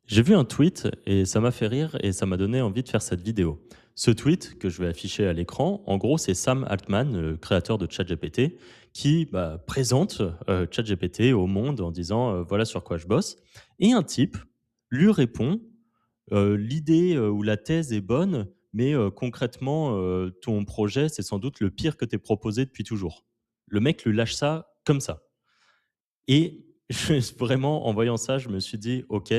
J'ai vu un tweet et ça m'a fait rire et ça m'a donné envie de faire cette vidéo. Ce tweet que je vais afficher à l'écran, en gros, c'est Sam Altman, le créateur de ChatGPT, qui présente ChatGPT au monde en disant voilà sur quoi je bosse. Et un type lui répond l'idée ou la thèse est bonne, mais concrètement, ton projet, c'est sans doute le pire que tu aies proposé depuis toujours. Le mec lui lâche ça comme ça. Et vraiment, en voyant ça, je me suis dit: «OK,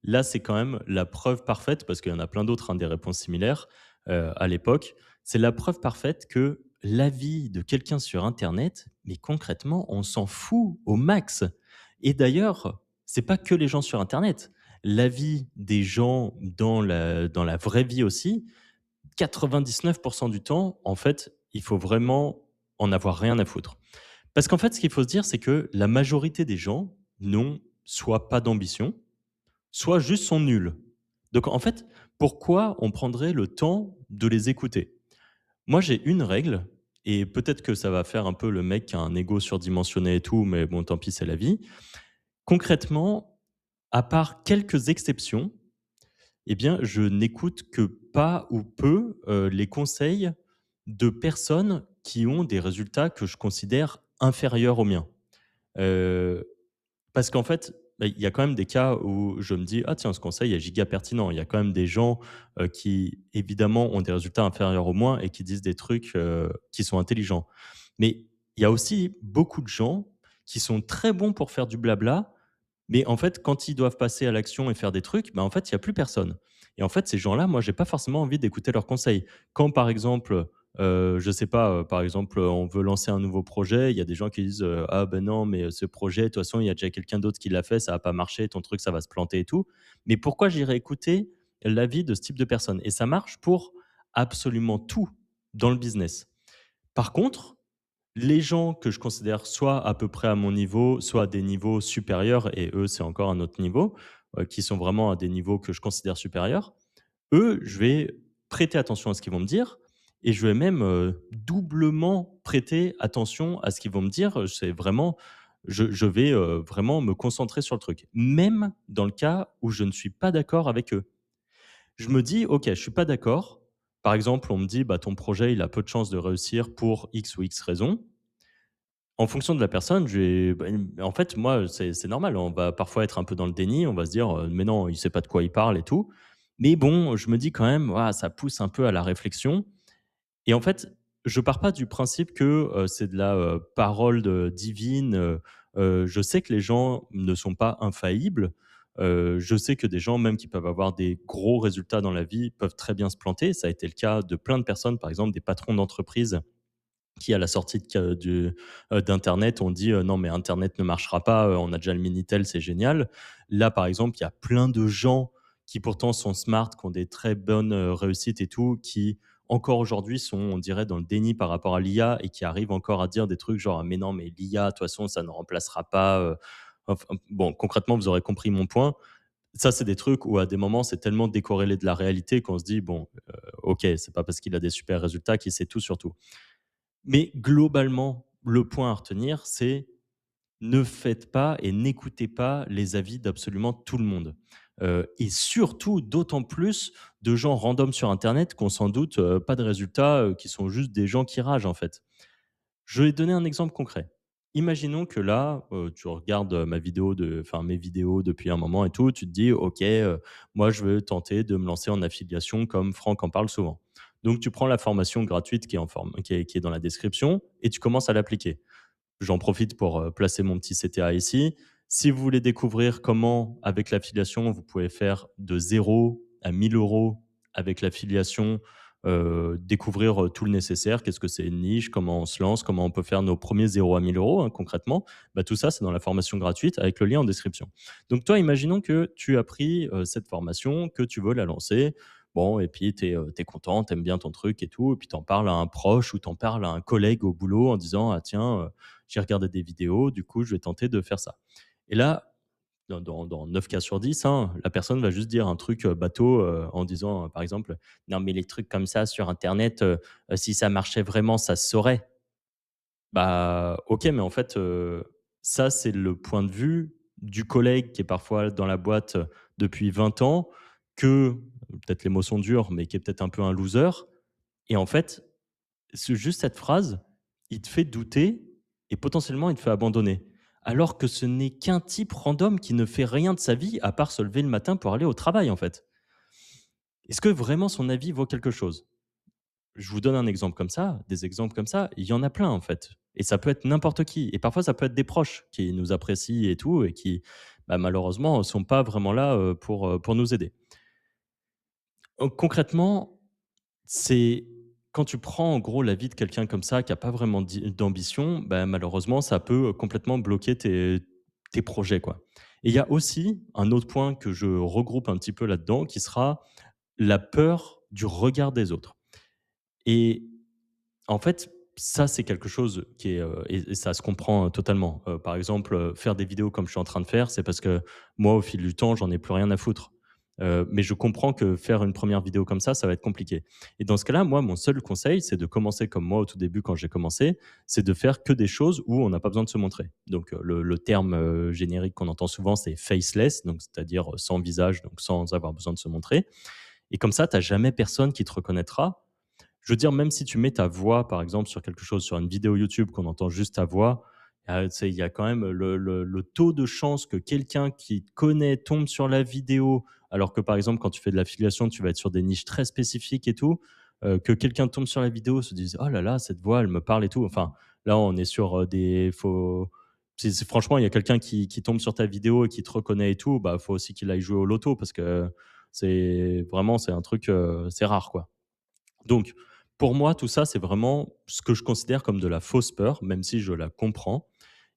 là, c'est quand même la preuve parfaite», parce qu'il y en a plein d'autres, hein, des réponses similaires, à l'époque. C'est la preuve parfaite que l'avis de quelqu'un sur internet, mais concrètement, on s'en fout au max. Et d'ailleurs, c'est pas que les gens sur internet. L'avis des gens dans la vraie vie aussi, 99 du temps, en fait, il faut vraiment en avoir rien à foutre. Parce qu'en fait, ce qu'il faut se dire, c'est que la majorité des gens n'ont soit pas d'ambition, soit juste sont nuls. Donc en fait, pourquoi on prendrait le temps de les écouter? Moi, j'ai une règle et peut-être que ça va faire un peu le mec qui a un ego surdimensionné et tout, mais bon, tant pis, c'est la vie. Concrètement, à part quelques exceptions, eh bien, je n'écoute que pas ou peu, les conseils de personnes qui ont des résultats que je considère inférieurs aux miens. Heu, Parce qu'en fait, il y a quand même des cas où je me dis: «Ah tiens, ce conseil est giga pertinent». Il y a quand même des gens, qui évidemment ont des résultats inférieurs aux miens et qui disent des trucs, qui sont intelligents. Mais il y a aussi beaucoup de gens qui sont très bons pour faire du blabla, mais en fait, quand ils doivent passer à l'action et faire des trucs, en fait, il y a plus personne. Et en fait, ces gens-là, moi, j'ai pas forcément envie d'écouter leurs conseils. Quand, par exemple, je sais pas, par exemple, on veut lancer un nouveau projet, il y a des gens qui disent, «Ah ben non, mais ce projet, de toute façon, il y a déjà quelqu'un d'autre qui l'a fait, ça va pas marcher, ton truc, ça va se planter et tout». Mais pourquoi j'irais écouter l'avis de ce type de personne? Et ça marche pour absolument tout dans le business. Par contre, les gens que je considère soit à peu près à mon niveau, soit à des niveaux supérieurs et eux, c'est encore un autre niveau, qui sont vraiment à des niveaux que je considère supérieurs, eux, je vais prêter attention à ce qu'ils vont me dire et je vais même, doublement prêter attention à ce qu'ils vont me dire. C'est vraiment je vais, vraiment me concentrer sur le truc, même dans le cas où je ne suis pas d'accord avec eux. Je me dis: «OK, je suis pas d'accord». Par exemple, on me dit: «Bah, ton projet, il a peu de chances de réussir pour X ou X raison». En fonction de la personne, je vais en fait, moi, c'est normal. On va parfois être un peu dans le déni. On va se dire, «Mais non, il sait pas de quoi il parle et tout». Mais bon, je me dis quand même: «Ouah, ça pousse un peu à la réflexion». Et en fait, je pars pas du principe que, c'est de la, parole divine, je sais que les gens ne sont pas infaillibles. Je sais que des gens, même qui peuvent avoir des gros résultats dans la vie, peuvent très bien se planter. Ça a été le cas de plein de personnes, par exemple des patrons d'entreprise qui à la sortie d'internet ont dit, «Non mais internet ne marchera pas, on a déjà le Minitel, c'est génial». Là, par exemple, il y a plein de gens qui pourtant sont smart, qui ont des très bonnes, réussites et tout, qui encore aujourd'hui sont, on dirait, dans le déni par rapport à l'IA et qui arrivent encore à dire des trucs genre: «Mais non, mais l'IA, de toute façon, ça ne remplacera pas», enfin bon, concrètement, vous aurez compris mon point. Ça, c'est des trucs où à des moments, c'est tellement décorrélé de la réalité qu'on se dit: «Bon, OK, c'est pas parce qu'il a des super résultats qu'il sait tout sur tout». Mais globalement, le point à retenir, c'est ne faites pas et n'écoutez pas les avis d'absolument tout le monde. Et surtout, d'autant plus de gens random sur internet qui ont sans doute, pas de résultats, qui sont juste des gens qui ragent, en fait. Je vais donner un exemple concret. Imaginons que là, tu regardes, ma vidéo mes vidéos depuis un moment et tout, tu te dis: «OK, moi je veux tenter de me lancer en affiliation comme Franck en parle souvent». Donc tu prends la formation gratuite qui est en forme qui est dans la description et tu commences à l'appliquer. J'en profite pour, placer mon petit CTA ici. Si vous voulez découvrir comment, avec l'affiliation, vous pouvez faire de 0 à 1 000 € avec l'affiliation, découvrir, tout le nécessaire. Qu'est-ce que c'est une niche? Comment on se lance? Comment on peut faire nos premiers 0 à 1 000 €, hein, concrètement? Tout ça, c'est dans la formation gratuite avec le lien en description. Donc toi, imaginons que tu as pris, cette formation, que tu veux la lancer. Bon et puis tu es content, tu aimes bien ton truc et tout et puis tu en parles à un proche ou tu en parles à un collègue au boulot en disant: «Ah tiens, j'ai regardé des vidéos, du coup, je vais tenter de faire ça». Et là, dans 9 cas sur 10, hein, la personne va juste dire un truc, bateau, en disant, par exemple: «Non, mais les trucs comme ça sur internet, si ça marchait vraiment, ça se saurait». OK, mais en fait, ça, c'est le point de vue du collègue qui est parfois dans la boîte depuis 20 ans, que, peut-être les mots sont durs, mais qui est peut-être un peu un loser. Et en fait, juste cette phrase, il te fait douter et potentiellement il te fait abandonner. Alors que ce n'est qu'un type random qui ne fait rien de sa vie à part se lever le matin pour aller au travail, en fait. Est-ce que vraiment son avis vaut quelque chose? Je vous donne un exemple comme ça, des exemples comme ça, il y en a plein, en fait. Et ça peut être n'importe qui. Et parfois, ça peut être des proches qui nous apprécient et tout, et qui, bah, malheureusement, ne sont pas vraiment là pour nous aider. Donc, concrètement, c'est quand tu prends en gros l'avis de quelqu'un comme ça qui a pas vraiment d'ambition, bah, malheureusement ça peut complètement bloquer tes projets, quoi. Et il y a aussi un autre point que je regroupe un petit peu là-dedans qui sera la peur du regard des autres. Et en fait, ça, c'est quelque chose qui est, et ça se comprend, totalement. Par exemple, faire des vidéos comme je suis en train de faire, c'est parce que moi, au fil du temps, j'en ai plus rien à foutre. Mais je comprends que faire une première vidéo comme ça va être compliqué. Et dans ce cas-là, moi, mon seul conseil, c'est de commencer comme moi au tout début quand j'ai commencé, c'est de faire que des choses où on n'a pas besoin de se montrer. Donc, le terme, générique qu'on entend souvent, c'est faceless, donc c'est-à-dire, sans visage, donc sans avoir besoin de se montrer. Et comme ça, tu as jamais personne qui te reconnaîtra. Je veux dire, même si tu mets ta voix, par exemple, sur quelque chose, sur une vidéo YouTube qu'on entend juste ta voix, tu sais, il y a quand même le taux de chance que quelqu'un qui te connaît tombe sur la vidéo, alors que, par exemple, quand tu fais de l'affiliation, tu vas être sur des niches très spécifiques et tout, que quelqu'un tombe sur la vidéo, se dise: «Oh là là, cette voix, elle me parle et tout». Enfin, là, on est sur, des faux franchement, il y a quelqu'un qui tombe sur ta vidéo et qui te reconnaît et tout, bah, faut aussi qu'il aille jouer au loto parce que c'est un truc, c'est rare, quoi. Donc, pour moi, tout ça, c'est vraiment ce que je considère comme de la fausse peur, même si je la comprends.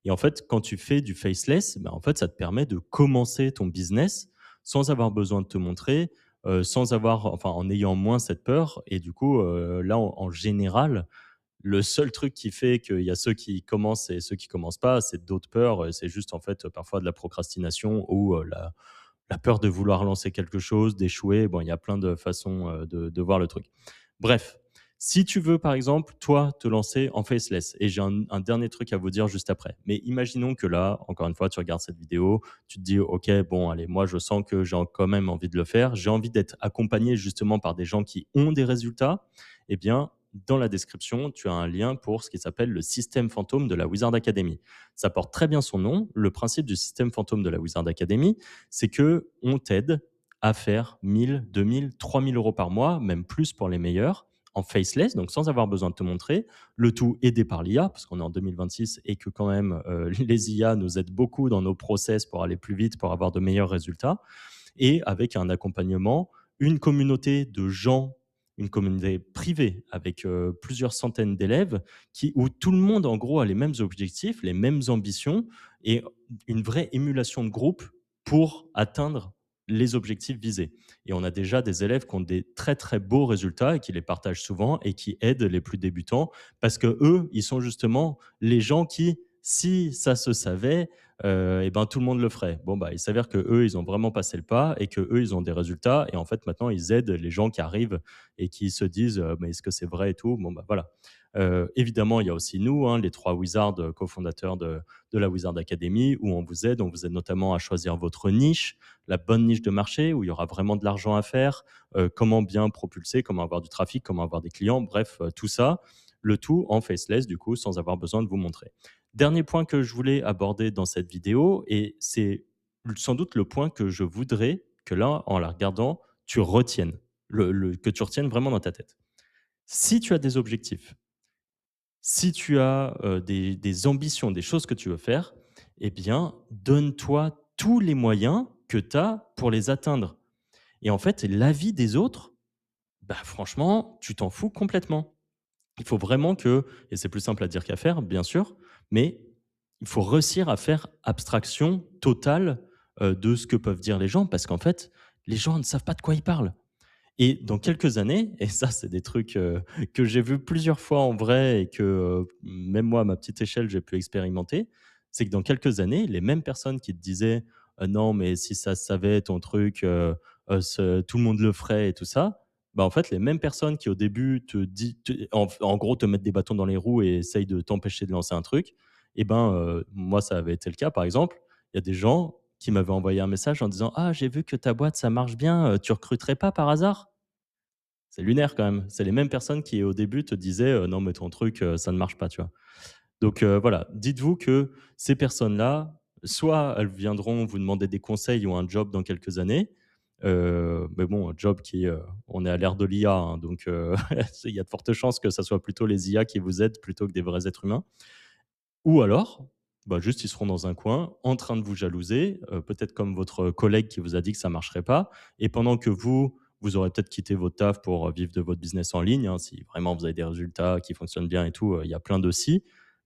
Et en fait, quand tu fais du faceless, ben, en fait, ça te permet de commencer ton business sans avoir besoin de te montrer, sans avoir, enfin, en ayant moins cette peur. Et du coup, là, en général, le seul truc qui fait qu'il y a ceux qui commencent et ceux qui commencent pas, c'est d'autres peurs. C'est juste, en fait, parfois de la procrastination ou la peur de vouloir lancer quelque chose, d'échouer. Bon, il y a plein de façons de voir le truc. Bref, si tu veux, par exemple, toi, te lancer en faceless, et j'ai un dernier truc à vous dire juste après. Mais imaginons que là, encore une fois, tu regardes cette vidéo, tu te dis, OK, bon, allez, moi, je sens que j'ai quand même envie de le faire. J'ai envie d'être accompagné justement par des gens qui ont des résultats. Eh bien, dans la description, tu as un lien pour ce qui s'appelle le système fantôme de la Wizard Academy. Ça porte très bien son nom. Le principe du système fantôme de la Wizard Academy, c'est que on t'aide à faire 1000, 2000, 3000 euros par mois, même plus pour les meilleurs, en faceless, donc sans avoir besoin de te montrer. Le tout aidé par l'IA, parce qu'on est en 2026 et que quand même les IA nous aident beaucoup dans nos process pour aller plus vite, pour avoir de meilleurs résultats, et avec un accompagnement, une communauté de gens, une communauté privée avec plusieurs centaines d'élèves où tout le monde en gros a les mêmes objectifs, les mêmes ambitions et une vraie émulation de groupe pour atteindre les objectifs visés. Et on a déjà des élèves qui ont des très très beaux résultats et qui les partagent souvent et qui aident les plus débutants parce que eux, ils sont justement les gens qui, si ça se savait, et ben, tout le monde le ferait. Bon, bah, il s'avère que eux ils ont vraiment passé le pas et que eux ils ont des résultats et en fait, maintenant, ils aident les gens qui arrivent et qui se disent, «Mais est-ce que c'est vrai et tout?» Bon, bah, voilà. Évidemment, il y a aussi nous, hein, les 3 wizards, cofondateurs de la Wizard Academy où on vous aide. On vous aide notamment à choisir votre niche, la bonne niche de marché où il y aura vraiment de l'argent à faire, comment bien propulser, comment avoir du trafic, comment avoir des clients, bref, tout ça. Le tout en faceless, du coup, sans avoir besoin de vous montrer. Dernier point que je voulais aborder dans cette vidéo, et c'est sans doute le point que je voudrais que là, en la regardant, tu retiennes, que tu retiennes vraiment dans ta tête. Si tu as des objectifs, si tu as des ambitions, des choses que tu veux faire, eh bien, donne-toi tous les moyens que tu as pour les atteindre. Et en fait, l'avis des autres, bah, franchement, tu t'en fous complètement. Il faut vraiment que, et c'est plus simple à dire qu'à faire, bien sûr, mais il faut réussir à faire abstraction totale, de ce que peuvent dire les gens parce qu'en fait, les gens ne savent pas de quoi ils parlent. Et dans quelques années, et ça, c'est des trucs, que j'ai vus plusieurs fois en vrai et que, même moi, à ma petite échelle, j'ai pu expérimenter. C'est que dans quelques années, les mêmes personnes qui te disaient: «Non, mais si ça se savait ton truc, ce tout le monde le ferait» et tout ça, bah, en fait, les mêmes personnes qui au début en gros, te mettent des bâtons dans les roues et essayent de t'empêcher de lancer un truc, et ben, moi, ça avait été le cas, par exemple. Il y a des gens qui m'avait envoyé un message en disant: «Ah, j'ai vu que ta boîte, ça marche bien, tu recruterais pas par hasard?» C'est lunaire quand même. C'est les mêmes personnes qui, au début, te disaient, «Non, mais ton truc, ça ne marche pas», tu vois? Donc voilà, dites-vous que ces personnes-là, soit elles viendront vous demander des conseils ou un job dans quelques années, mais bon, un job qui, on est à l'ère de l'IA, hein, donc il y a de fortes chances que ça soit plutôt les IA qui vous aident plutôt que des vrais êtres humains. Ou alors, bah, juste ils seront dans un coin en train de vous jalouser, peut-être comme votre collègue qui vous a dit que ça marcherait pas et pendant que vous, vous aurez peut-être quitté votre taf pour, vivre de votre business en ligne, hein, si vraiment vous avez des résultats qui fonctionnent bien et tout, il y a plein de «si».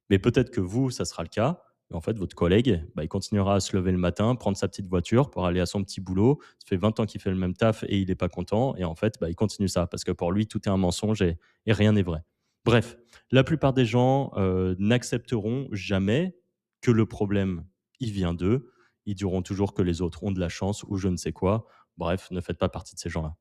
Mais peut-être que vous, ça sera le cas, mais en fait votre collègue, bah, il continuera à se lever le matin, prendre sa petite voiture pour aller à son petit boulot. Ça fait 20 ans qu'il fait le même taf et il est pas content et en fait, bah, il continue ça parce que pour lui tout est un mensonge et rien n'est vrai. Bref, la plupart des gens, n'accepteront jamais que le problème, il vient d'eux. Ils diront toujours que les autres ont de la chance ou je ne sais quoi. Bref, ne faites pas partie de ces gens-là.